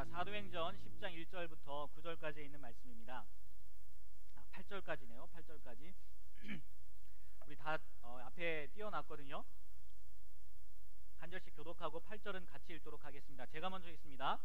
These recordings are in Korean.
있습니다. 사도행전 10장 1절부터 9절까지 있는 말씀입니다. 8절까지네요. 8절까지. 우리 다 앞에 띄워놨거든요. 한 절씩 교독하고 8절은 같이 읽도록 하겠습니다. 제가 먼저 읽습니다.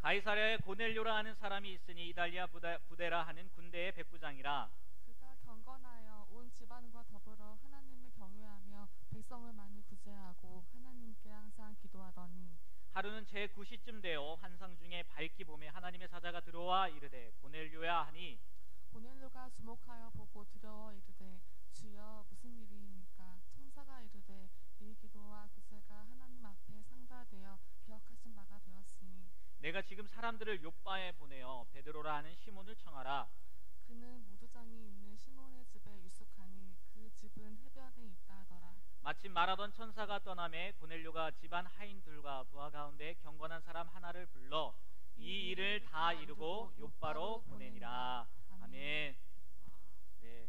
가이사랴에 고넬료라 하는 사람이 있으니 이달리아 부데라 하는 군대의 백부장이라. 그가 경건하여 온 집안과 더불어 하나님을 경외하며 백성을 많이 구제하고 하나님께 항상 기도하더니 하루는 제9시쯤 되어 환상 중에 밝기 봄에 하나님의 사자가 들어와 이르되 고넬료야 하니 고넬료가 주목하여 보고 두려워 이르되 주여 무슨 일이니까? 천사가 이르되 네 기도와 구세가 하나님 앞에 상달되어 기억하신 바가 되었으니 내가 지금 사람들을 욥바에 보내어 베드로라 하는 시몬을 청하라. 그는 무두장이 있는 시몬의 집에 유숙하니 그 집은 해변에 있다 하더라. 마침 말하던 천사가 떠나매 고넬료가 집안 하인들과 부하 가운데 경건한 사람 하나를 불러 이 일을 다 이루고 욥바로 보내니라. 아멘. 네.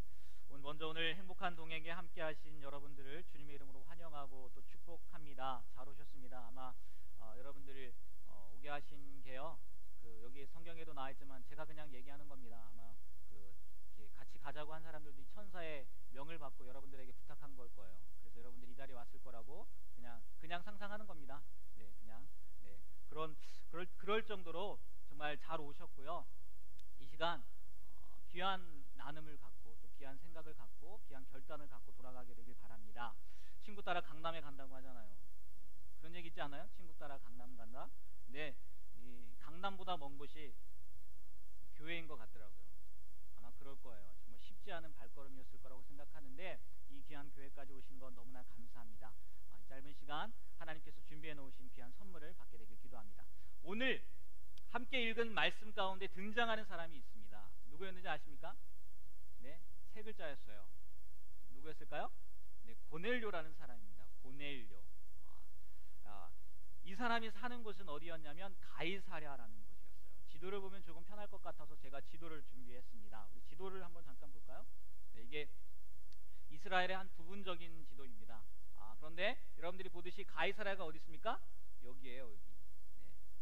먼저 오늘 행복한 동행에 함께 하신 여러분들을 주님의 이름으로 환영하고 또 축복합니다. 잘 오셨습니다. 아마 여러분들을 오게 하신 게요. 여기 성경에도 나와 있지만 제가 그냥 얘기하는 겁니다. 아마 같이 가자고 한 사람들도 이 천사의 명을 받고 여러분들에게 부탁한 걸 거예요. 그래서 여러분들이 이 자리에 왔을 거라고 그냥 상상하는 겁니다. 네, 그냥 그럴 정도로 정말 잘 오셨고요. 이 시간 귀한 나눔을 갖고 또 귀한 생각을 갖고 귀한 결단을 갖고 돌아가게 되길 바랍니다. 친구 따라 강남에 간다고 하잖아요. 그런 얘기 있지 않아요? 친구 따라 강남 간다. 근데 이 강남보다 먼 곳이 교회인 것 같더라고요. 아마 그럴 거예요. 정말 쉽지 않은 발걸음이었을 거라고 생각하는데 이 귀한 교회까지 오신 건 너무나 감사합니다. 이 짧은 시간 하나님께서 준비해 놓으신 귀한 선물을 받게 되길 기도합니다. 오늘 함께 읽은 말씀 가운데 등장하는 사람이 있습니다. 누구였는지 아십니까? 네, 세 글자였어요. 누구였을까요? 네, 고넬료라는 사람입니다. 고넬료. 이 사람이 사는 곳은 어디였냐면 가이사랴라는 곳이었어요. 지도를 보면 조금 편할 것 같아서 제가 지도를 준비했습니다. 우리 지도를 한번 잠깐 볼까요? 네, 이게 이스라엘의 한 부분적인 지도입니다. 그런데 여러분들이 보듯이 가이사랴가 어디 있습니까? 여기에요, 여기.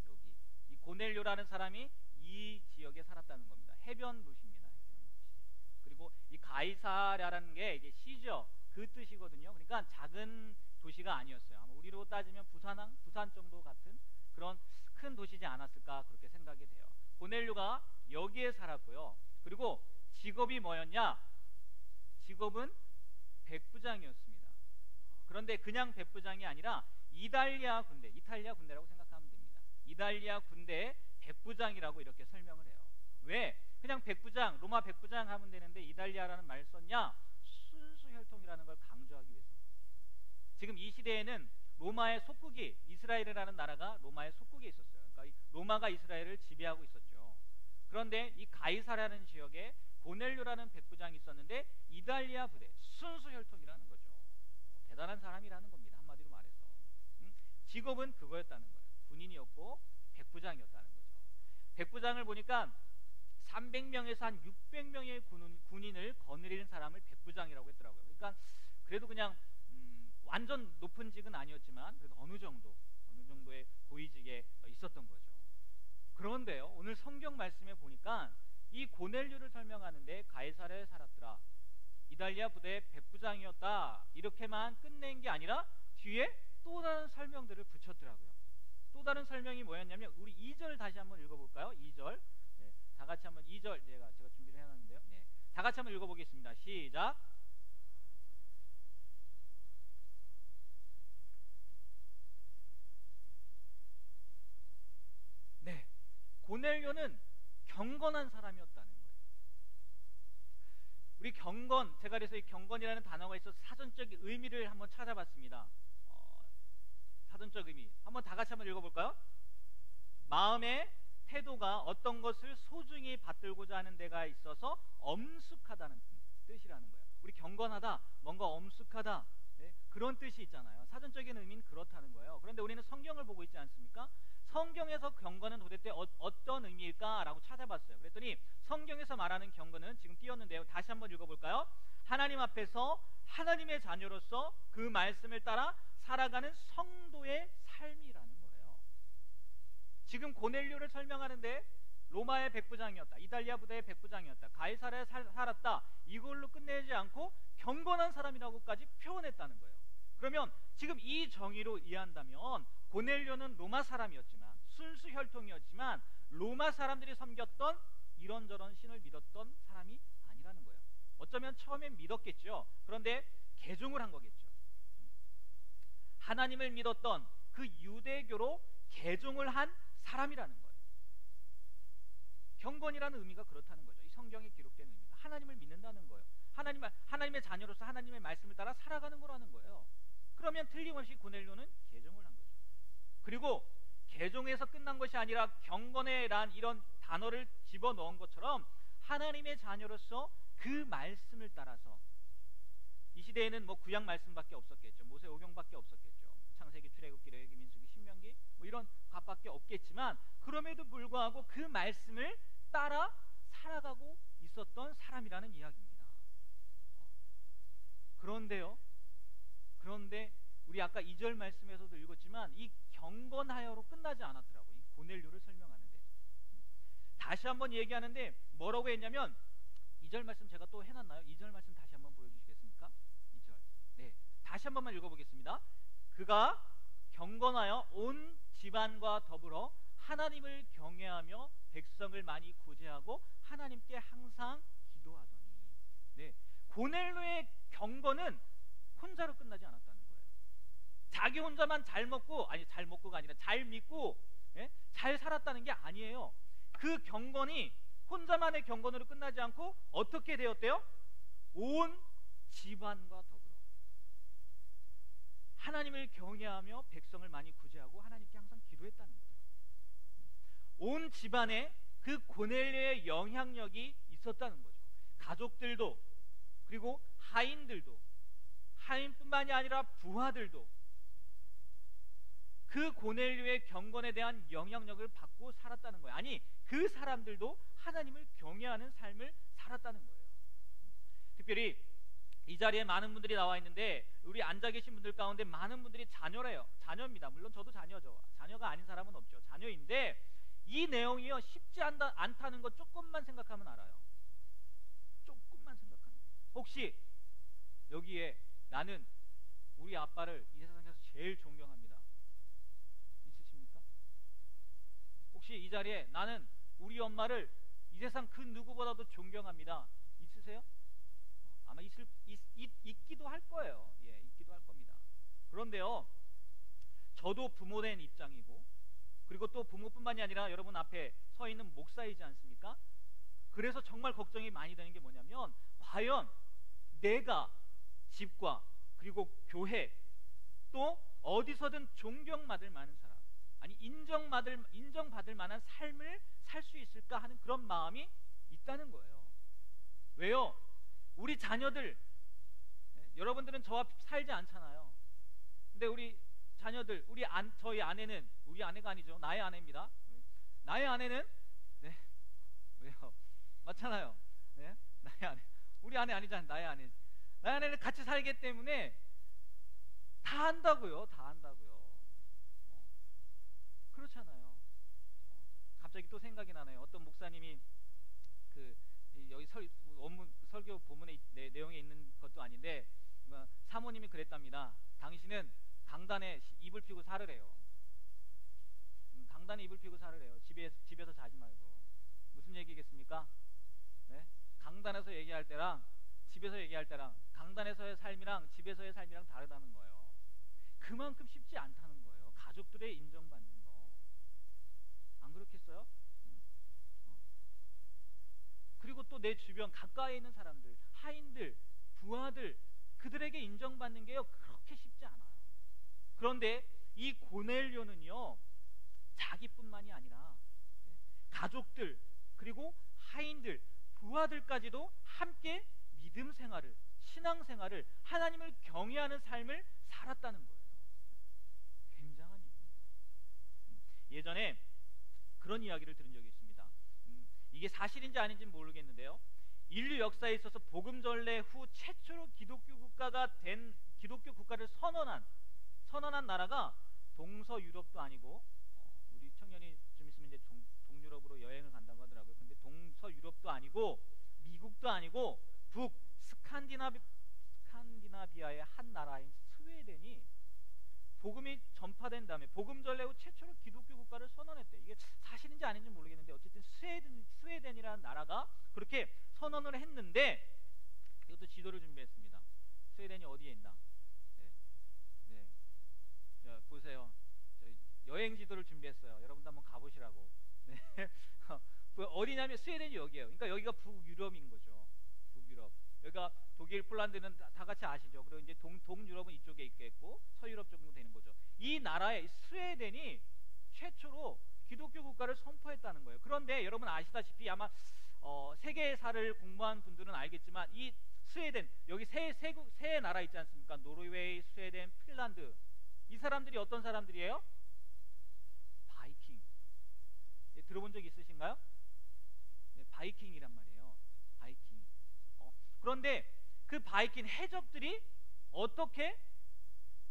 네, 여기. 이 고넬료라는 사람이 이 지역에 살았다는 겁니다. 해변 도시입니다. 해변 도시. 그리고 이 가이사랴라는 게 이게 시죠. 그 뜻이거든요. 그러니까 작은 도시가 아니었어요. 아마 우리로 따지면 부산 정도 같은 그런 큰 도시지 않았을까 그렇게 생각이 돼요. 고넬료가 여기에 살았고요. 그리고 직업이 뭐였냐? 직업은 백부장이었습니다. 그런데 그냥 백부장이 아니라 이탈리아 군대라고 생각하면 됩니다. 이탈리아 군대의 백부장이라고 이렇게 설명을 해요. 왜? 그냥 백부장, 로마 백부장 하면 되는데 이탈리아라는 말을 썼냐? 순수 혈통이라는 걸 강조하기 위해서 그렇고. 지금 이 시대에는 로마의 속국이, 이스라엘이라는 나라가 로마의 속국에 있었어요. 그러니까 로마가 이스라엘을 지배하고 있었죠. 그런데 이 가이사랴라는 지역에 고넬료라는 백부장이 있었는데 이탈리아 부대, 순수 혈통이라는 거죠. 대단한 사람이라는 겁니다. 한마디로 말해서. 직업은 그거였다는 거예요. 군인이었고 백부장이었다는 거죠. 백부장을 보니까 300명에서 한 600명의 군인을 거느리는 사람을 백부장이라고 했더라고요. 그러니까 그래도 그냥 완전 높은 직은 아니었지만 그래도 어느 정도의 고위직에 있었던 거죠. 그런데요, 오늘 성경 말씀에 보니까 이 고넬료를 설명하는데 가이사랴에 살았더라, 이탈리아 부대의 백부장이었다, 이렇게만 끝낸 게 아니라 뒤에 또 다른 설명들을 붙였더라고요. 또 다른 설명이 뭐였냐면 우리 2절 다시 한번 읽어볼까요? 2절. 네, 다 같이 한번 2절 제가 준비를 해놨는데요. 네, 다 같이 한번 읽어보겠습니다. 시작. 네, 고넬료는 경건한 사람이었다는 거예요. 우리 경건, 제가 그래서 이 경건이라는 단어가 있어서 사전적 의미를 한번 찾아봤습니다. 사전적 의미 한번 다 같이 한번 읽어볼까요? 마음의 태도가 어떤 것을 소중히 받들고자 하는 데가 있어서 엄숙하다는 뜻이라는 거예요. 우리 경건하다, 뭔가 엄숙하다, 네? 그런 뜻이 있잖아요. 사전적인 의미는 그렇다는 거예요. 그런데 우리는 성경을 보고 있지 않습니까? 성경에서 경건은 도대체 어떤 의미일까? 라고 찾아봤어요. 그랬더니 성경에서 말하는 경건은 지금 띄웠는데요. 다시 한번 읽어볼까요? 하나님 앞에서 하나님의 자녀로서 그 말씀을 따라 살아가는 성도의 삶이라는 거예요. 지금 고넬료를 설명하는데 로마의 백부장이었다, 이탈리아 부대의 백부장이었다, 가이사랴에 살았다, 이걸로 끝내지 않고 경건한 사람이라고까지 표현했다는 거예요. 그러면 지금 이 정의로 이해한다면 고넬료는 로마 사람이었지만, 순수 혈통이었지만 로마 사람들이 섬겼던 이런저런 신을 믿었던 사람이 아니라는 거예요. 어쩌면 처음엔 믿었겠죠. 그런데 개종을 한 거겠죠. 하나님을 믿었던 그 유대교로 개종을 한 사람이라는 거예요. 경건이라는 의미가 그렇다는 거죠. 이 성경에 기록된 의미가 하나님을 믿는다는 거예요. 하나님의 자녀로서 하나님의 말씀을 따라 살아가는 거라는 거예요. 그러면 틀림없이 고넬료는 개종을 한 거죠. 그리고 개종에서 끝난 것이 아니라 경건에란 이런 단어를 집어넣은 것처럼 하나님의 자녀로서 그 말씀을 따라서, 이 시대에는 뭐 구약 말씀밖에 없었겠죠. 모세오경밖에 없었겠죠. 창세기, 출애굽기, 레위기, 민수기, 신명기 뭐 이런 것밖에 없겠지만 그럼에도 불구하고 그 말씀을 따라 살아가고 있었던 사람이라는 이야기입니다. 그런데 우리 아까 2절 말씀에서도 읽었지만 이 경건하여로 끝나지 않았더라고요. 이 고넬료를 설명하는데 다시 한번 얘기하는데 뭐라고 했냐면, 2절 말씀 제가 또 해놨나요? 2절 말씀 다시 한번 보여주시겠습니까? 2절. 네, 다시 한 번만 읽어보겠습니다. 그가 경건하여 온 집안과 더불어 하나님을 경외하며 백성을 많이 구제하고 하나님께 항상 기도하더니. 네, 고넬료의 경건은 혼자로 끝나지 않았다는 거예요. 자기 혼자만 잘 먹고가 아니라 잘 믿고, 예? 잘 살았다는 게 아니에요. 그 경건이 혼자만의 경건으로 끝나지 않고 어떻게 되었대요? 온 집안과 더불어 하나님을 경외하며 백성을 많이 구제하고 하나님께 항상 기도했다는 거예요. 온 집안에 그 고넬료의 영향력이 있었다는 거죠. 가족들도, 그리고 하인들도, 하인뿐만이 아니라 부하들도 그 고넬료의 경건에 대한 영향력을 받고 살았다는 거예요. 아니, 그 사람들도 하나님을 경외하는 삶을 살았다는 거예요. 특별히 이 자리에 많은 분들이 나와 있는데 우리 앉아 계신 분들 가운데 많은 분들이 자녀래요. 자녀입니다. 물론 저도 자녀죠. 자녀가 아닌 사람은 없죠. 자녀인데 이 내용이요, 쉽지 않다는 거 조금만 생각하면 알아요. 조금만 생각하면. 혹시 여기에 나는 우리 아빠를 이 세상에서 제일 존경합니다, 있으십니까? 혹시 이 자리에 나는 우리 엄마를 이 세상 그 누구보다도 존경합니다, 있으세요? 아마 있기도 할 거예요. 예, 있기도 할 겁니다. 그런데요, 저도 부모된 입장이고, 그리고 또 부모뿐만이 아니라 여러분 앞에 서 있는 목사이지 않습니까? 그래서 정말 걱정이 많이 되는 게 뭐냐면, 과연 내가 집과 그리고 교회 또 어디서든 존경받을 만한 사람, 아니 인정받을 만한 삶을 살 수 있을까 하는 그런 마음이 있다는 거예요. 왜요? 우리 자녀들, 여러분들은 저와 살지 않잖아요. 근데 우리 자녀들, 저희 아내는, 우리 아내가 아니죠, 나의 아내입니다. 나의 아내는, 네, 왜요? 맞잖아요. 네? 나의 아내, 우리 아내 아니잖아요. 나의 아내. 나의 아내는 같이 살기 때문에 다 안다고요. 다 안다고요. 그렇잖아요. 갑자기 또 생각이 나네요. 어떤 목사님이 여기 설교 본문의 내용에 있는 것도 아닌데 사모님이 그랬답니다. 당신은 강단에 이불 피고 살으래요. 강단에 이불 피고 살으래요. 집에서 자지 말고. 무슨 얘기겠습니까? 네? 강단에서 얘기할 때랑 집에서 얘기할 때랑, 강단에서의 삶이랑 집에서의 삶이랑 다르다는 거예요. 그만큼 쉽지 않다는 거예요. 가족들의 인정받는 거. 안 그렇겠어요? 그리고 또 내 주변 가까이 있는 사람들, 하인들, 부하들, 그들에게 인정받는 게요, 그렇게 쉽지 않아요. 그런데 이 고넬료는요, 자기뿐만이 아니라 가족들, 그리고 하인들, 부하들까지도 함께 믿음 생활을, 신앙 생활을, 하나님을 경외하는 삶을 살았다는 거예요. 굉장한 일입니다. 예전에 그런 이야기를 들은 적이 있습니다. 이게 사실인지 아닌지는 모르겠는데요, 인류 역사에 있어서 복음 전래 후 최초로 기독교 국가를 선언한 나라가 동서 유럽도 아니고, 우리 청년이 좀 아니고 미국도 아니고 스칸디나비아의 한 나라인 스웨덴이 복음이 전파된 다음에 복음 전례 후 최초로 기독교 국가를 선언했대. 이게 사실인지 아닌지 모르겠는데 어쨌든 스웨덴이라는 나라가 그렇게 선언을 했는데, 이것도 지도를 준비했습니다. 스웨덴이 어디에 있나? 네, 네. 자, 보세요. 여행 지도를 준비했어요. 여러분도 한번 가보시라고. 네. 어디냐면 스웨덴이 여기예요. 그러니까 여기가 북유럽인 거죠. 북유럽. 여기가 독일, 폴란드는 다 같이 아시죠. 그리고 이제 동유럽은 이쪽에 있겠고 서유럽 정도 되는 거죠. 이 나라의 스웨덴이 최초로 기독교 국가를 선포했다는 거예요. 그런데 여러분 아시다시피 아마 세계사를 공부한 분들은 알겠지만 이 스웨덴, 여기 세 나라 있지 않습니까? 노르웨이, 스웨덴, 핀란드. 이 사람들이 어떤 사람들이에요? 바이킹. 예, 들어본 적 있으신가요? 네, 바이킹이란 말이에요. 바이킹. 그런데 그 바이킹 해적들이 어떻게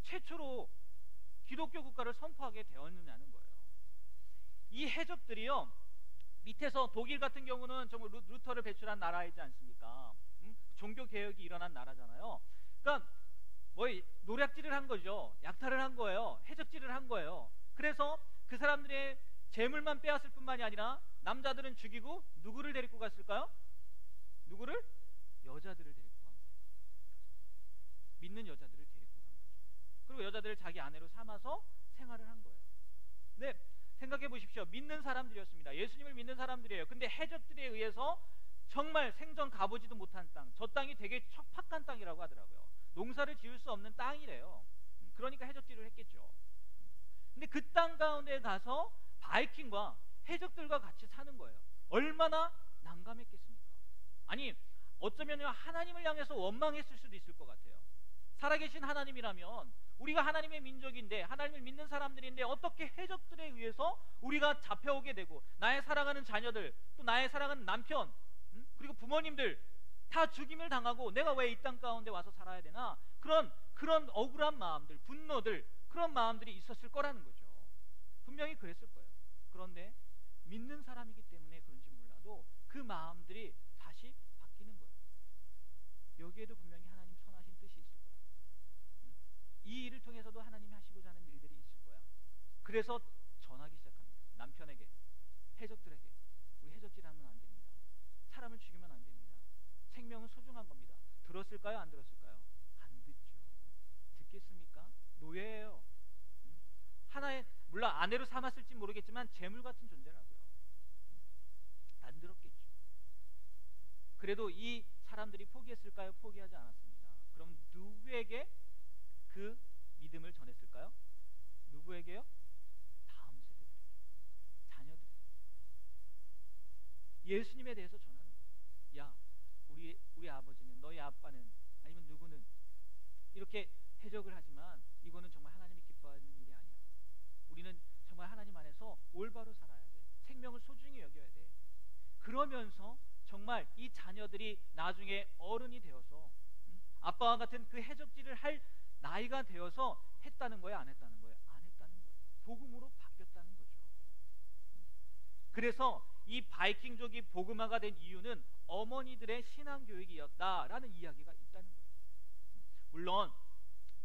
최초로 기독교 국가를 선포하게 되었느냐는 거예요. 이 해적들이요, 밑에서 독일 같은 경우는 정말 루터를 배출한 나라이지 않습니까? 종교 개혁이 일어난 나라잖아요. 그러니까 뭐 노략질을 한 거죠. 약탈을 한 거예요. 해적질을 한 거예요. 그래서 그 사람들의 재물만 빼앗을 뿐만이 아니라 남자들은 죽이고 누구를 데리고 갔을까요? 누구를? 여자들을 데리고 간 거예요. 믿는 여자들을 데리고 간 거죠. 그리고 여자들을 자기 아내로 삼아서 생활을 한 거예요. 네, 생각해 보십시오. 믿는 사람들이었습니다. 예수님을 믿는 사람들이에요. 근데 해적들에 의해서 정말 생전 가보지도 못한 땅, 저 땅이 되게 척박한 땅이라고 하더라고요. 농사를 지을 수 없는 땅이래요. 그러니까 해적질을 했겠죠. 근데 그 땅 가운데 가서 바이킹과 해적들과 같이 사는 거예요. 얼마나 난감했겠습니까? 아니, 어쩌면 하나님을 향해서 원망했을 수도 있을 것 같아요. 살아계신 하나님이라면, 우리가 하나님의 민족인데 하나님을 믿는 사람들인데 어떻게 해적들에 의해서 우리가 잡혀오게 되고 나의 사랑하는 자녀들, 또 나의 사랑하는 남편, 그리고 부모님들 다 죽임을 당하고 내가 왜 이 땅 가운데 와서 살아야 되나? 그런 억울한 마음들, 분노들, 그런 마음들이 있었을 거라는 거죠. 분명히 그랬을 거예요. 그런데 믿는 사람이기 때문에 그런지 몰라도 그 마음들이 다시 바뀌는 거예요. 여기에도 분명히 하나님 선하신 뜻이 있을 거야. 이 일을 통해서도 하나님이 하시고자 하는 일들이 있을 거야. 그래서 전하기 시작합니다. 남편에게, 해적들에게, 우리 해적질하면 안 됩니다. 사람을 죽이면 안 됩니다. 생명은 소중한 겁니다. 들었을까요? 안 들었을까요? 안 듣죠. 듣겠습니까? 노예예요. 하나의, 물론 아내로 삼았을지 모르겠지만 재물 같은 존재라고요. 안 들었겠죠. 그래도 이 사람들이 포기했을까요? 포기하지 않았습니다. 그럼 누구에게 그 믿음을 전했을까요? 누구에게요? 다음 세대들에게, 자녀들에게. 예수님에 대해서 전하는 거예요. 야, 우리 아버지는, 너희 아빠는, 아니면 누구는 이렇게 해적을 하지만 이거는 정말 하나님이 기뻐하는 일이 아니야. 우리는 정말 하나님 안에서 올바로 살아야 돼. 생명을 소중히 여겨야 돼. 그러면서 정말 이 자녀들이 나중에 어른이 되어서 아빠와 같은 그 해적질을 할 나이가 되어서 했다는 거예요? 안 했다는 거예요? 안 했다는 거예요. 복음으로 바뀌었다는 거죠. 그래서 이 바이킹족이 복음화가 된 이유는 어머니들의 신앙교육이었다라는 이야기가 있다는 거예요. 물론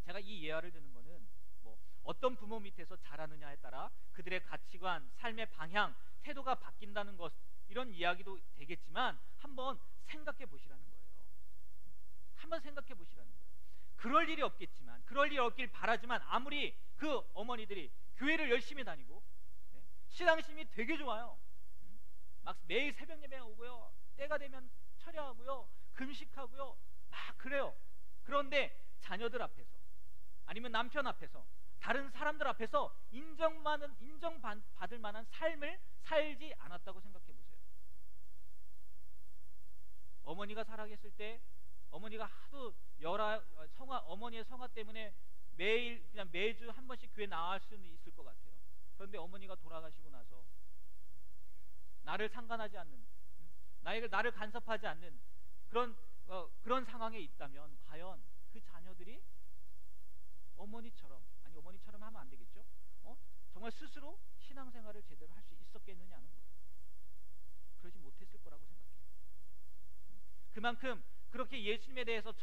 제가 이 예화를 드는 거는 뭐 어떤 부모 밑에서 자라느냐에 따라 그들의 가치관, 삶의 방향, 태도가 바뀐다는 것, 이런 이야기도 되겠지만 한번 생각해 보시라는 거예요. 한번 생각해 보시라는 거예요. 그럴 일이 없겠지만, 그럴 일이 없길 바라지만 아무리 그 어머니들이 교회를 열심히 다니고 신앙심이 되게 좋아요. 막 매일 새벽 예배 오고요, 때가 되면 철야하고요, 금식하고요, 막 그래요. 그런데 자녀들 앞에서, 아니면 남편 앞에서, 다른 사람들 앞에서 인정받을 만한 삶을 살지 않았다고 생각해 보세요. 어머니가 살아계실 때 어머니가 하도 어머니의 성화 때문에 매일 그냥 매주 한 번씩 교회 나갈 수는 있을 것 같아요. 그런데 어머니가 돌아가시고 나서 나를 상관하지 않는, 나를 간섭하지 않는 그런 상황에 있다면 과연 그 자녀들이 어머니처럼, 아니 어머니처럼 하면 안 되겠죠? 정말 스스로 신앙생활을 제대로 할 수 있었겠느냐는 거예요. 그러지 못했을 거라고 생각해요. 그만큼 그렇게 예수님에 대해서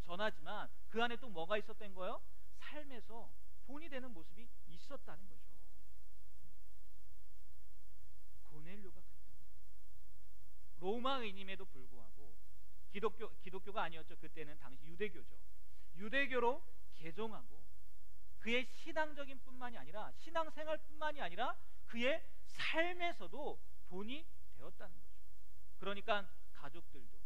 전하지만 그 안에 또 뭐가 있었던 거예요? 삶에서 본이 되는 모습이 있었다는 거죠. 고넬료가 그랬다. 로마인임에도 불구하고 기독교가 아니었죠. 그때는 당시 유대교죠. 유대교로 개종하고 그의 신앙적인 뿐만이 아니라 신앙생활뿐만이 아니라 그의 삶에서도 본이 되었다는 거죠. 그러니까 가족들도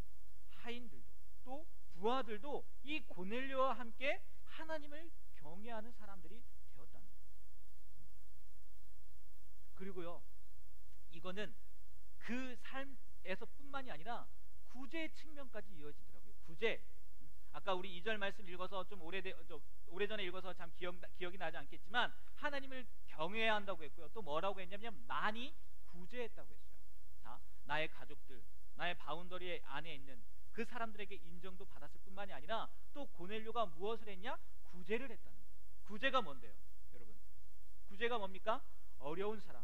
하인들도 또 부하들도 이 고넬료와 함께 하나님을 경외하는 사람들이 되었다는 거예요. 그리고요, 이거는 그 삶에서 뿐만이 아니라 구제의 측면까지 이어지더라고요. 구제. 아까 우리 2절 말씀 읽어서 좀 오래전에 읽어서 참 기억이 나지 않겠지만 하나님을 경외해야 한다고 했고요. 또 뭐라고 했냐면 많이 구제했다고 했어요. 자, 나의 가족들, 나의 바운더리 안에 있는 그 사람들에게 인정도 받았을 뿐만이 아니라 또 고넬료가 무엇을 했냐? 구제를 했다는 거예요. 구제가 뭔데요, 여러분? 구제가 뭡니까? 어려운 사람,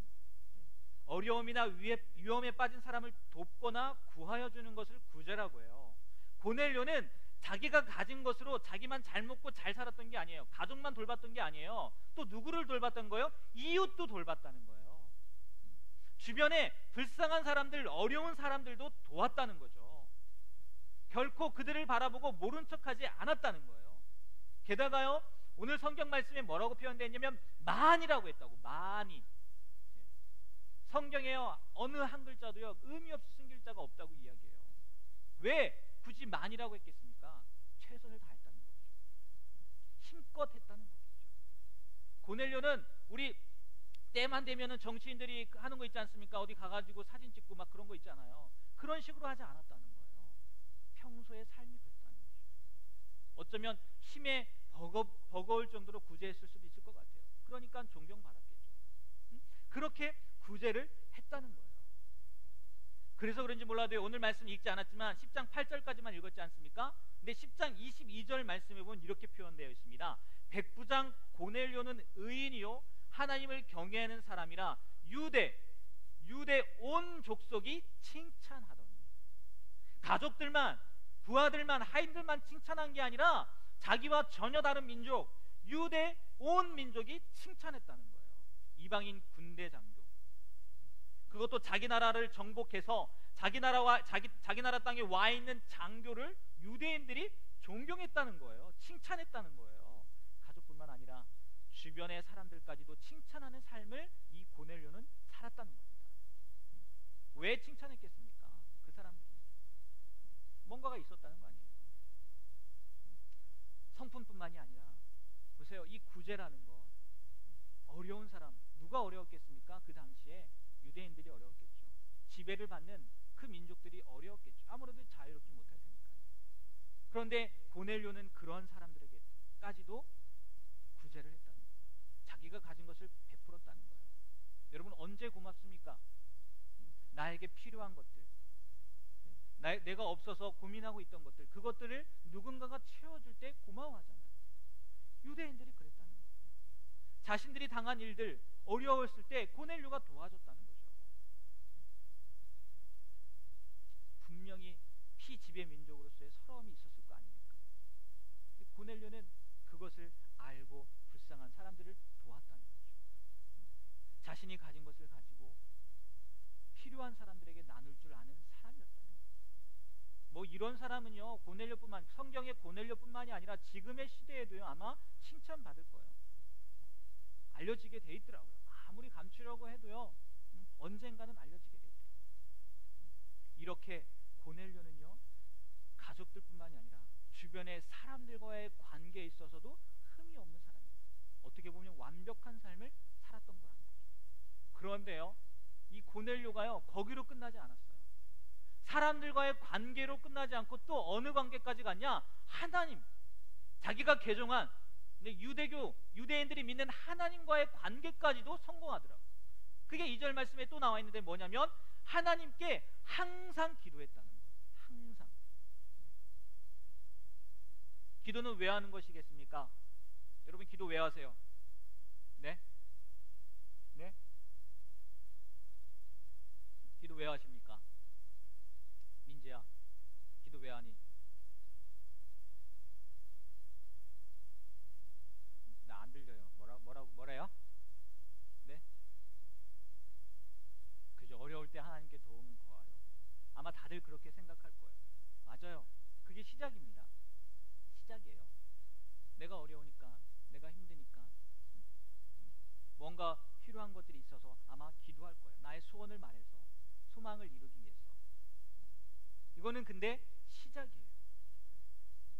어려움이나 위험에 빠진 사람을 돕거나 구하여 주는 것을 구제라고 해요. 고넬료는 자기가 가진 것으로 자기만 잘 먹고 잘 살았던 게 아니에요. 가족만 돌봤던 게 아니에요. 또 누구를 돌봤던 거예요? 이웃도 돌봤다는 거예요. 주변에 불쌍한 사람들, 어려운 사람들도 도왔다는 거죠. 결코 그들을 바라보고 모른 척하지 않았다는 거예요. 게다가요, 오늘 성경 말씀에 뭐라고 표현되어 있냐면 만이라고 했다고. 만이. 성경에요, 어느 한 글자도요 의미 없이 쓴 글자가 없다고 이야기해요. 왜 굳이 만이라고 했겠습니까? 최선을 다했다는 거죠. 힘껏 했다는 거죠. 고넬료는 우리 때만 되면은 정치인들이 하는 거 있지 않습니까? 어디 가가지고 사진 찍고 막 그런 거 있잖아요. 그런 식으로 하지 않았다는 거예요. 평소의 삶이 그랬다는 거죠. 어쩌면 힘에 버거울 정도로 구제했을 수도 있을 것 같아요. 그러니까 존경받았겠죠. 그렇게 구제를 했다는 거예요. 그래서 그런지 몰라도 오늘 말씀 읽지 않았지만 10장 8절까지만 읽었지 않습니까? 근데 10장 22절 말씀에 보면 이렇게 표현되어 있습니다. 백부장 고넬료는 의인이요 하나님을 경외하는 사람이라 유대 온 족속이 칭찬하더니. 가족들만, 부하들만, 하인들만 칭찬한 게 아니라 자기와 전혀 다른 민족, 유대 온 민족이 칭찬했다는 거예요. 이방인 군대 장교, 그것도 자기 나라를 정복해서 자기 나라 땅에 와 있는 장교를 유대인들이 존경했다는 거예요. 칭찬했다는 거예요. 가족뿐만 아니라 주변의 사람들까지도 칭찬하는 삶을 이 고넬료는 살았다는 겁니다. 왜 칭찬했겠습니까? 그 사람들이 뭔가가 있었다는 거 아니에요. 성품뿐만이 아니라 보세요, 이 구제라는 거, 어려운 사람, 누가 어려웠겠습니까? 그 당시에 유대인들이 어려웠겠죠. 지배를 받는 그 민족들이 어려웠겠죠. 아무래도 자유롭지 못할 테니까요. 그런데 고넬료는 그런 사람들에게까지도 구제를 했다는 거예요. 자기가 가진 것을 베풀었다는 거예요. 여러분 언제 고맙습니까? 나에게 필요한 것들, 내가 없어서 고민하고 있던 것들, 그것들을 누군가가 채워줄 때 고마워하잖아요. 유대인들이 그랬다는 거예요. 자신들이 당한 일들, 어려웠을 때 고넬료가 도와줬다는 거죠. 분명히 피지배 민족으로서의 서러움이 있었을 거 아닙니까? 근데 고넬료는 그것을 알고 불쌍한 사람들을 도왔다는 거죠. 자신이 가진 것을 가지고 필요한 사람들에게 나눌 줄 아는 사람이었다는 거예요. 뭐 이런 사람은요, 성경의 고넬료뿐만이 아니라 지금의 시대에도요 아마 칭찬받을 거예요. 알려지게 돼 있더라고요. 아무리 감추려고 해도요 언젠가는 알려지게 돼 있더라고요. 이렇게 고넬료는요 가족들뿐만이 아니라 주변의 사람들과의 관계에 있어서도 흠이 없는 사람이에요. 어떻게 보면 완벽한 삶을 살았던 거라는 거죠. 그런데요, 이 고넬료가요 거기로 끝나지 않았어요. 사람들과의 관계로 끝나지 않고 또 어느 관계까지 갔냐? 하나님, 자기가 개종한 유대인들이 믿는 하나님과의 관계까지도 성공하더라고요. 그게 2절 말씀에 또 나와 있는데 뭐냐면 하나님께 항상 기도했다는 거예요. 항상. 기도는 왜 하는 것이겠습니까? 여러분 기도 왜 하세요? 네? 네? 기도 왜 하십니까? 민재야, 기도 왜 하니? 그렇게 생각할 거예요. 맞아요. 그게 시작입니다. 시작이에요. 내가 어려우니까, 내가 힘드니까, 뭔가 필요한 것들이 있어서 아마 기도할 거예요. 나의 소원을 말해서, 소망을 이루기 위해서. 이거는 근데 시작이에요.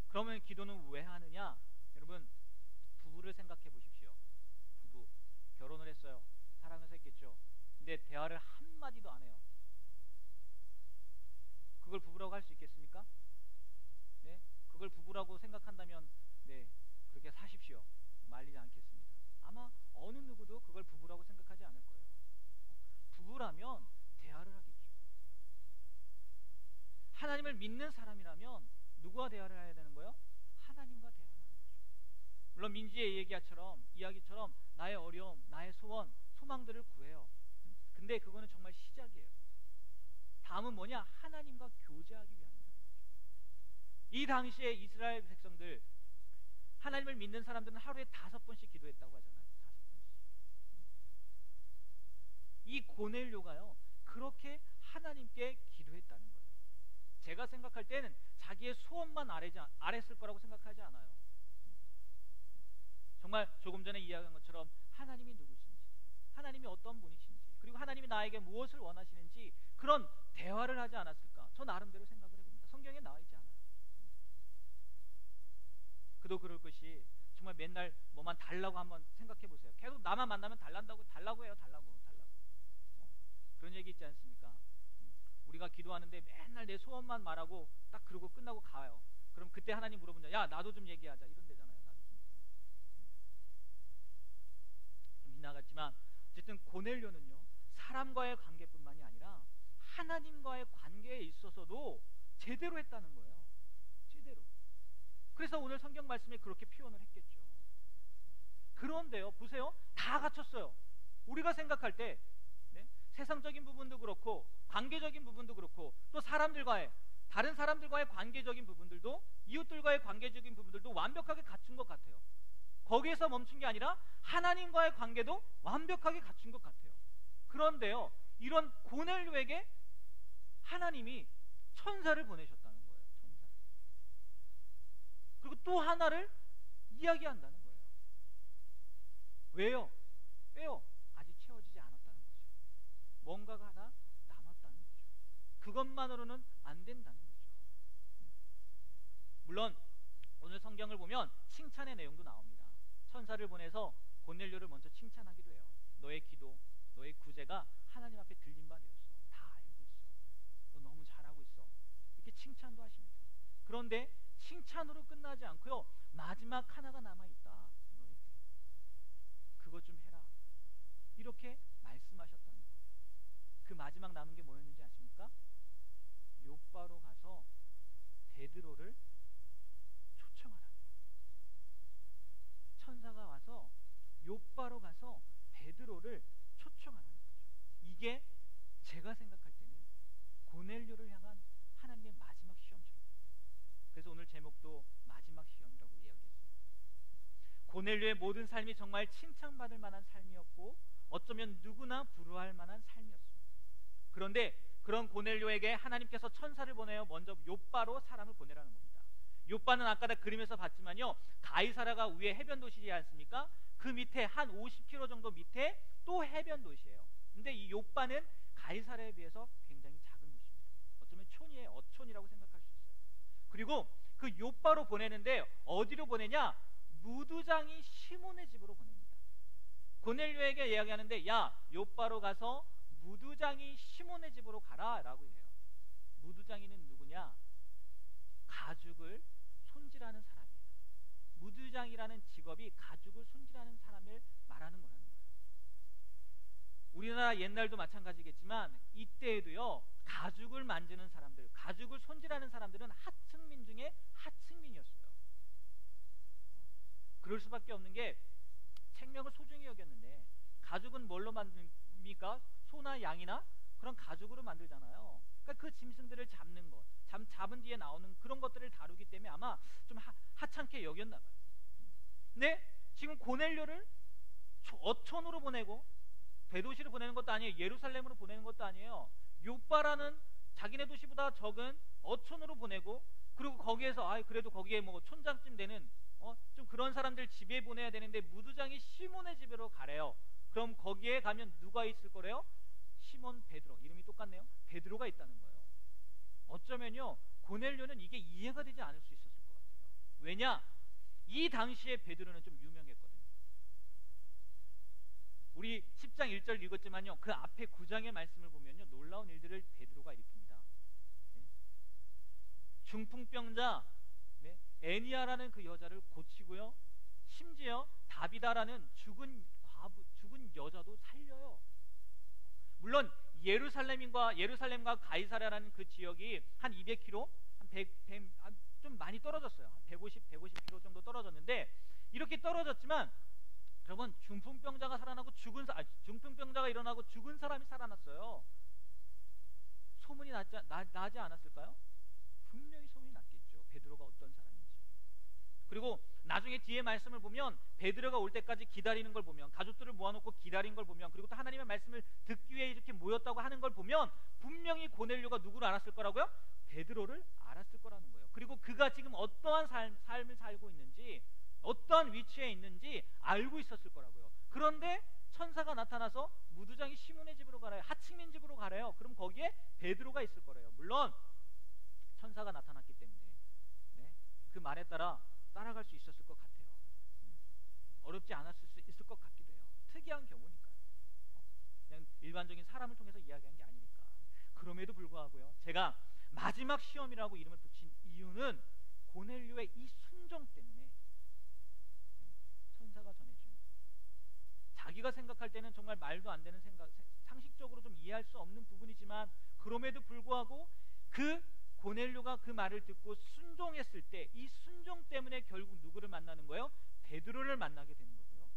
그러면 기도는 왜 하느냐? 여러분, 부부를 생각해 보십시오. 부부 결혼을 했어요. 사랑해서 했겠죠. 근데 대화를 한마디도 안 해요. 그걸 부부라고 할 수 있겠습니까? 네? 그걸 부부라고 생각한다면 네, 그렇게 사십시오. 말리지 않겠습니다. 아마 어느 누구도 그걸 부부라고 생각하지 않을 거예요. 부부라면 대화를 하겠죠. 하나님을 믿는 사람이라면 누구와 대화를 해야 되는 거예요? 하나님과 대화를 하는 거죠. 물론 민지의 이야기처럼 나의 어려움, 나의 소원, 소망들을 구해요. 근데 그거는 정말 시작이에요. 다음은 뭐냐? 하나님과 교제하기 위함이라는 거죠. 이 당시에 이스라엘 백성들, 하나님을 믿는 사람들은 하루에 5번씩 기도했다고 하잖아요. 5번씩. 이 고넬료가요, 그렇게 하나님께 기도했다는 거예요. 제가 생각할 때는 자기의 소원만 아랬을 거라고 생각하지 않아요. 정말 조금 전에 이야기한 것처럼 하나님이 누구신지, 하나님이 어떤 분이신지, 그리고 하나님이 나에게 무엇을 원하시는지 그런 대화를 하지 않았을까? 저 나름대로 생각을 해봅니다. 성경에 나와 있지 않아요. 그도 그럴 것이 정말 맨날 뭐만 달라고 한번 생각해 보세요. 계속 나만 만나면 달라고 해요. 달라고. 그런 얘기 있지 않습니까? 우리가 기도하는데 맨날 내 소원만 말하고 딱 그러고 끝나고 가요. 그럼 그때 하나님 물어본다. 야, 나도 좀 얘기하자. 이런 데잖아요. 나도 좀 빗나갔지만 어쨌든 고넬료는요, 사람과의 관계뿐만이 아니라 하나님과의 관계에 있어서도 제대로 했다는 거예요. 제대로. 그래서 오늘 성경 말씀에 그렇게 표현을 했겠죠. 그런데요, 보세요. 다 갖췄어요. 우리가 생각할 때 네? 세상적인 부분도 그렇고 관계적인 부분도 그렇고 또 다른 사람들과의 관계적인 부분들도, 이웃들과의 관계적인 부분들도 완벽하게 갖춘 것 같아요. 거기에서 멈춘 게 아니라 하나님과의 관계도 완벽하게 갖춘 것 같아요. 그런데요, 이런 고넬료에게 하나님이 천사를 보내셨다는 거예요. 천사를. 그리고 또 하나를 이야기한다는 거예요. 왜요? 아직 채워지지 않았다는 거죠. 뭔가가 하나 남았다는 거죠. 그것만으로는 안 된다는 거죠. 물론 오늘 성경을 보면 칭찬의 내용도 나옵니다. 천사를 보내서 고넬료를 먼저 칭찬하기도 해요. 너의 기도, 너의 구제가 하나님 앞에 들린 바 되었어. 다 알고 있어. 너 너무 잘하고 있어. 이렇게 칭찬도 하십니다. 그런데 칭찬으로 끝나지 않고요, 마지막 하나가 남아있다. 너에게 그것 좀 해라. 이렇게 말씀하셨다는 거예요. 그 마지막 남은 게 뭐였는지 아십니까? 욥바로 가서 베드로를 초청하라. 천사가 와서 욥바로 가서 베드로를 초청하라는 거죠. 이게 제가 생각할 때는 고넬료를 향한 하나님의 마지막 시험처럼. 그래서 오늘 제목도 마지막 시험이라고 이야기했어요. 고넬료의 모든 삶이 정말 칭찬받을 만한 삶이었고 어쩌면 누구나 부러워할 만한 삶이었습니다. 그런데 그런 고넬료에게 하나님께서 천사를 보내어 먼저 욥바로 사람을 보내라는 겁니다. 욥바는 아까 다 그림에서 봤지만요, 가이사랴가 위에 해변 도시지 않습니까? 그 밑에 한 50km 정도 밑에 또 해변 도시예요. 근데 이 욥바는 가이사랴에 비해서 굉장히 작은 도시입니다. 어쩌면 촌이에요. 어촌이라고 생각할 수 있어요. 그리고 그 욥바로 보내는데 어디로 보내냐? 무두장이 시몬의 집으로 보냅니다. 고넬료에게 이야기하는데, 야, 욥바로 가서 무두장이 시몬의 집으로 가라 라고 해요. 무두장이는 누구냐? 가죽을 손질하는 사람이에요. 무두장이라는 직업이 가죽을 손질하는 사람을 말하는 거라는 거예요. 우리나라 옛날도 마찬가지겠지만 이때에도요, 가죽을 만지는 사람들, 가죽을 손질하는 사람들은 하층민 중에 하층민이었어요. 그럴 수밖에 없는 게 생명을 소중히 여겼는데, 가죽은 뭘로 만듭니까? 소나 양이나 그런 가죽으로 만들잖아요. 그러니까 그 짐승들을 잡는 것, 잡은 뒤에 나오는 그런 것들을 다루기 때문에 아마 좀 하찮게 여겼나 봐요. 근데 지금 고넬료를 어촌으로 보내고 대도시로 보내는 것도 아니에요. 예루살렘으로 보내는 것도 아니에요. 욥바라는 자기네 도시보다 적은 어촌으로 보내고, 그리고 거기에서 그래도 거기에 뭐 촌장쯤 되는 좀 그런 사람들 집에 보내야 되는데 무두장이 시몬의 집으로 가래요. 그럼 거기에 가면 누가 있을 거래요? 시몬 베드로, 이름이 똑같네요. 베드로가 있다는 거예요. 어쩌면요, 고넬료는 이게 이해가 되지 않을 수 있었을 것 같아요. 왜냐? 이 당시에 베드로는 좀 유명했거든요. 우리 10장 1절 읽었지만요, 그 앞에 9장의 말씀을 보면요, 놀라운 일들을 베드로가 일으킵니다. 네? 중풍병자 애니아라는 그 여자를 고치고요, 심지어 다비다라는 죽은 여자도 살려요. 물론 예루살렘과 가이사랴라는 그 지역이 한 200km, 좀 많이 떨어졌어요. 한 150km 정도 떨어졌는데, 이렇게 떨어졌지만 여러분, 중풍병자가 일어나고 죽은 사람이 살아났어요. 소문이 나지 않았을까요? 분명히 소문이 났겠죠. 베드로가 어떤 사람인지. 그리고 나중에 뒤에 말씀을 보면 베드로가 올 때까지 기다리는 걸 보면, 가족들을 모아놓고 기다린 걸 보면, 그리고 또 하나님의 말씀을 듣기 위해 이렇게 모였다고 하는 걸 보면 분명히 고넬료가 누구를 알았을 거라고요? 베드로를 알았을 거라는 거예요. 그리고 그가 지금 어떠한 삶을 살고 있는지, 어떠한 위치에 있는지 알고 있었을 거라고요. 그런데 천사가 나타나서 무두장이 시몬의 집으로 가래요. 하층민 집으로 가래요. 그럼 거기에 베드로가 있을 거래요. 물론 천사가 나타났기 때문에 그 말에 따라갈 수 있었을 것 같아요. 어렵지 않았을 수 있을 것 같기도 해요. 특이한 경우니까요. 그냥 일반적인 사람을 통해서 이야기한 게 아니니까. 그럼에도 불구하고요, 제가 마지막 시험이라고 이름을 붙인 이유는 고넬료의 이 순종 때문에 천사가 전해준, 자기가 생각할 때는 정말 말도 안 되는 상식적으로 좀 이해할 수 없는 부분이지만, 그럼에도 불구하고 그 고넬료가 그 말을 듣고 순종했을 때, 이 순종 때문에 결국 누구를 만나는 거예요? 베드로를 만나게 되는 거고요.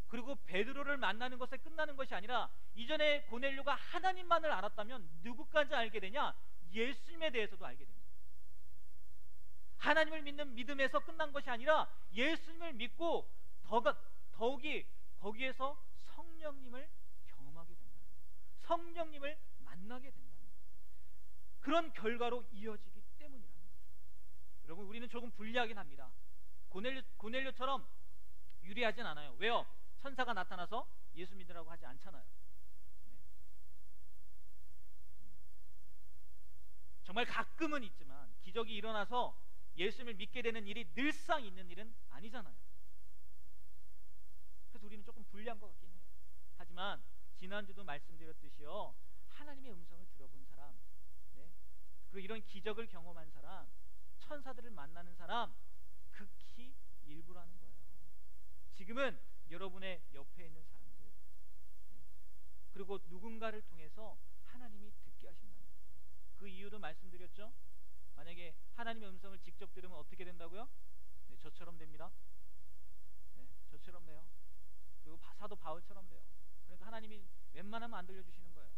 그리고 베드로를 만나는 것에 끝나는 것이 아니라, 이전에 고넬료가 하나님만을 알았다면 누구까지 알게 되냐? 예수님에 대해서도 알게 됩니다. 하나님을 믿는 믿음에서 끝난 것이 아니라 예수님을 믿고 더욱이 거기에서 성령님을 경험하게 된다는 거예요. 성령님을 만나게 된다는 거예요. 그런 결과로 이어지기 때문이라는 거죠. 여러분, 우리는 조금 불리하긴 합니다. 고넬료처럼 유리하진 않아요. 왜요? 천사가 나타나서 예수 믿으라고 하지 않잖아요. 정말 가끔은 있지만 기적이 일어나서 예수님을 믿게 되는 일이 늘상 있는 일은 아니잖아요. 그래서 우리는 조금 불리한 것 같긴 해요. 하지만 지난주도 말씀드렸듯이요, 하나님의 음성을 들어본 사람, 그리고 이런 기적을 경험한 사람, 천사들을 만나는 사람, 극히 일부라는 거예요. 지금은 여러분의 옆에 있는 사람들, 그리고 누군가를 통해서 하나님이 듣게 하신다는 거예요. 그 이유도 말씀드렸죠. 만약에 하나님의 음성을 직접 들으면 어떻게 된다고요? 저처럼 됩니다. 저처럼 돼요. 그리고 사도 바울처럼 돼요. 그러니까 하나님이 웬만하면 안 들려주시는 거예요.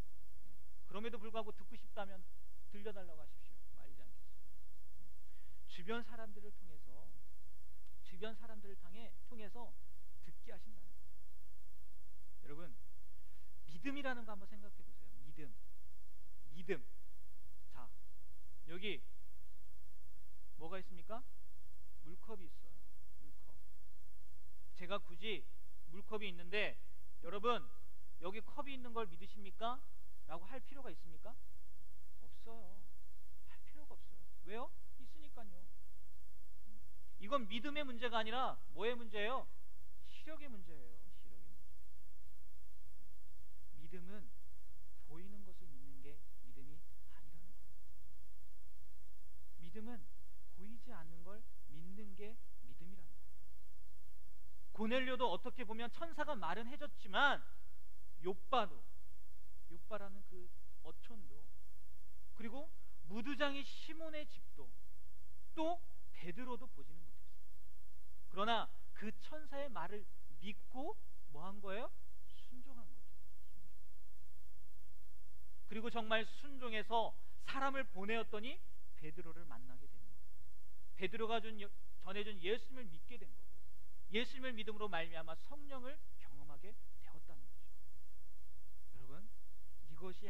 그럼에도 불구하고 듣고 싶다면 들려달라고 하십시오. 말리지 않겠어요. 주변 사람들을 통해서 듣게 하신다는 거예요. 여러분, 믿음이라는 거 한번 생각해 보세요. 믿음. 자, 여기 뭐가 있습니까? 물컵이 있어요. 물컵. 제가 굳이 물컵이 있는데, 여러분 여기 컵이 있는 걸 믿으십니까? 라고 할 필요가 있습니까? 없어요. 할 필요가 없어요. 왜요? 있으니까요. 이건 믿음의 문제가 아니라 뭐의 문제예요? 시력의 문제예요. 시력의 문제. 믿음은 보이는 것을 믿는 게 믿음이 아니라는 거예요. 믿음은 보이지 않는 걸 믿는 게 믿음이라는 거예요. 고넬료도 어떻게 보면 천사가 말은 해줬지만, 욥바라는 그 어촌도, 그리고 무두장이 시몬의 집도, 또 베드로도 보지는 못했어요. 그러나 그 천사의 말을 믿고 뭐 한 거예요? 순종한 거죠. 그리고 정말 순종해서 사람을 보내었더니 베드로를 만나게 되는 거예요. 베드로가 전해준 예수님을 믿게 된 거고, 예수님을 믿음으로 말미암아 성령을 경험하게 되었다는 거죠. 여러분, 이것이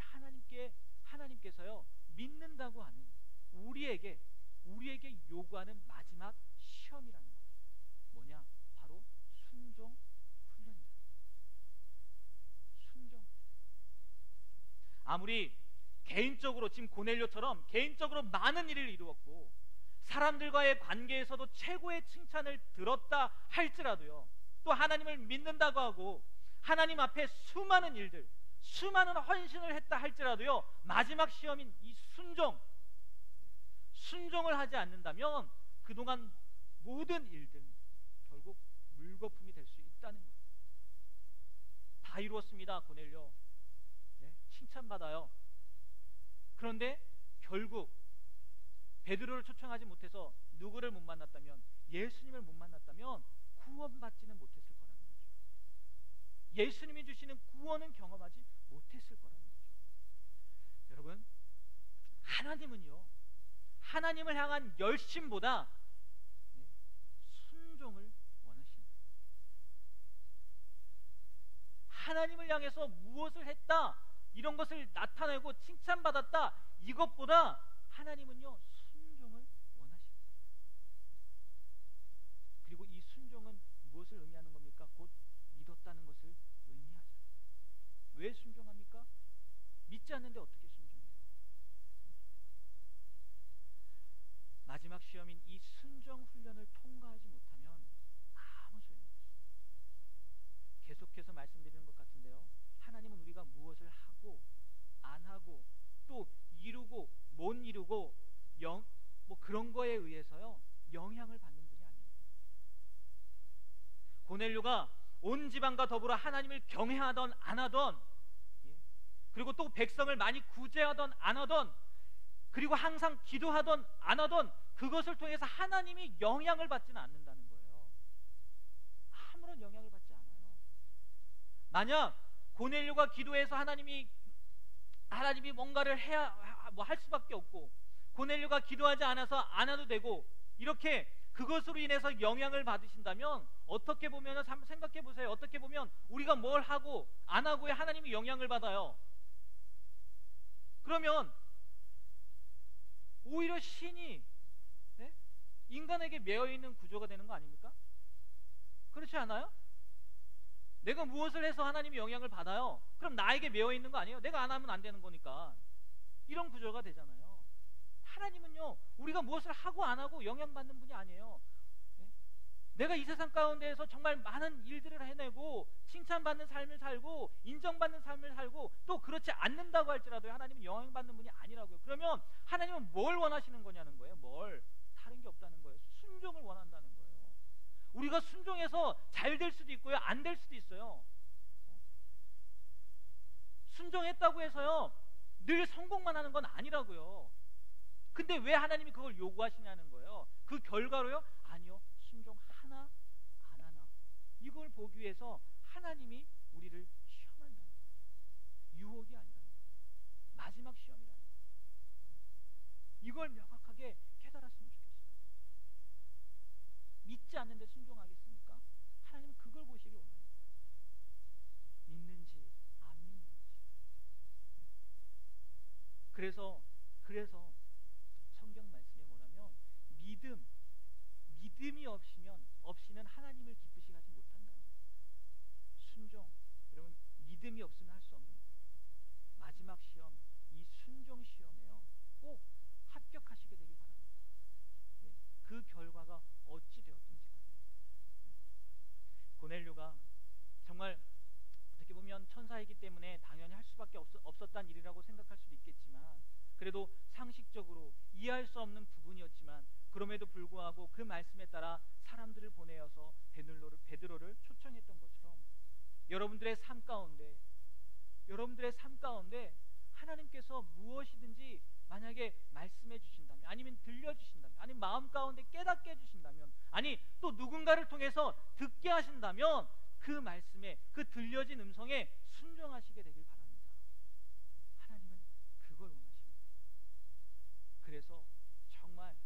하나님께서요, 믿는다고 하는 우리에게 요구하는 마지막 시험이라는 거예요. 뭐냐? 바로 순종 훈련이라는 거예요. 순종. 아무리 개인적으로 지금 고넬료처럼 개인적으로 많은 일을 이루었고 사람들과의 관계에서도 최고의 칭찬을 들었다 할지라도요, 또 하나님을 믿는다고 하고 하나님 앞에 수많은 일들, 수많은 헌신을 했다 할지라도요, 마지막 시험인 이 순종을 하지 않는다면 그동안 모든 일들 결국 물거품이 될 수 있다는 거예요. 다 이루었습니다, 고넬료. 네, 칭찬받아요. 그런데 결국 베드로를 초청하지 못해서 누구를 못 만났다면, 예수님을 못 만났다면 구원받지는 못했을 거라는 거죠. 예수님이 주시는 구원은 경험하지 못했을 거라는 거죠. 여러분, 하나님은요, 하나님을 향한 열심보다 순종을 원하시는 거예요. 하나님을 향해서 무엇을 했다, 이런 것을 나타내고 칭찬받았다, 이것보다 하나님은요 순종을 원하십니다. 그리고 이 순종은 무엇을 의미하는 겁니까? 곧 믿었다는 것을 의미하잖아요. 왜 순종합니까? 믿지 않는데 어떻게 순종해요? 마지막 시험인 이 순종 훈련을 통과하지 못하면 아무 소용이 없어요. 계속해서 말씀드리는 것 같은데요, 하나님은 우리가 무엇을 하고 안 하고 또 이루고 못 이루고 뭐 그런 거에 의해서요 영향을 받는 분이 아닙니다. 고넬료가 온 지방과 더불어 하나님을 경외하던 안 하던, 그리고 또 백성을 많이 구제하던 안 하던, 그리고 항상 기도하던 안 하던, 그것을 통해서 하나님이 영향을 받지는 않는다는 거예요. 아무런 영향을 받지 않아요. 만약 고넬료가 기도해서 하나님이 뭔가를 해야 뭐 할 수밖에 없고, 고넬료가 기도하지 않아서 안 해도 되고, 이렇게 그것으로 인해서 영향을 받으신다면 어떻게 보면, 생각해 보세요. 어떻게 보면 우리가 뭘 하고 안 하고에 하나님이 영향을 받아요. 그러면 오히려 신이 인간에게 매여 있는 구조가 되는 거 아닙니까? 그렇지 않아요? 내가 무엇을 해서 하나님이 영향을 받아요? 그럼 나에게 매여 있는 거 아니에요? 내가 안 하면 안 되는 거니까. 이런 구조가 되잖아요. 하나님은요, 우리가 무엇을 하고 안 하고 영향받는 분이 아니에요. 내가 이 세상 가운데에서 정말 많은 일들을 해내고 칭찬받는 삶을 살고 인정받는 삶을 살고 또 그렇지 않는다고 할지라도 하나님은 영향받는 분이 아니라고요. 그러면 하나님은 뭘 원하시는 거냐는 거예요. 다른 게 없다는 거예요. 순종을 원한다는 거예요. 우리가 순종해서 잘 될 수도 있고요, 안 될 수도 있어요. 순종했다고 해서요 늘 성공만 하는 건 아니라고요. 근데 왜 하나님이 그걸 요구하시냐는 거예요. 그 결과로요, 아니요, 순종하나 안 하나, 이걸 보기 위해서 하나님이 우리를 시험한다는 거예요. 유혹이 아니라는 거예요. 마지막 시험이라는 거예요. 이걸 명확하게 깨달았으면 좋겠어요. 믿지 않는데 순종하겠습니까? 하나님은 그걸 보시길 원합니다. 믿는지 안 믿는지. 그래서 성경 말씀에 뭐냐면 믿음이 없이는 하나님을 기쁘시게 하지 못한다는 거예요. 순종, 여러분, 믿음이 없으면 할 수 없는 거예요. 마지막 시험, 이 순종 시험에요 꼭 합격하시게 되길 바랍니다. 그 결과가 어찌 되었든지 간에. 고넬료가 정말 어떻게 보면 천사이기 때문에 당연히 할 수밖에 없었단 일이라고 생각할 수도 있겠지만, 그래도 상식적으로 이해할 수 없는 부분이었지만 그럼에도 불구하고 그 말씀에 따라 사람들을 보내어서 베드로를 초청했던 것처럼 여러분들의 삶 가운데 하나님께서 무엇이든지 만약에 말씀해 주신다면, 아니면 들려주신다면, 아니면 마음 가운데 깨닫게 해주신다면, 아니 또 누군가를 통해서 듣게 하신다면 그 말씀에, 그 들려진 음성에 순종하시게 되길 바랍니다. 하나님은 그걸 원하십니다. 그래서 정말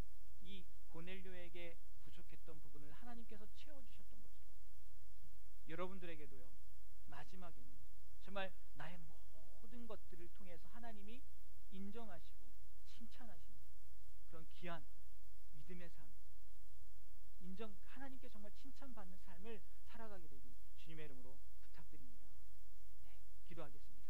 이 고넬료에게 부족했던 부분을 하나님께서 채워주셨던 것처럼 여러분들에게도요, 마지막에는 정말 나의 모든 것들을 통해서 하나님이 인정하시고 귀한 믿음의 삶, 인정, 하나님께 정말 칭찬받는 삶을 살아가게 되길 주님의 이름으로 부탁드립니다. 네, 기도하겠습니다.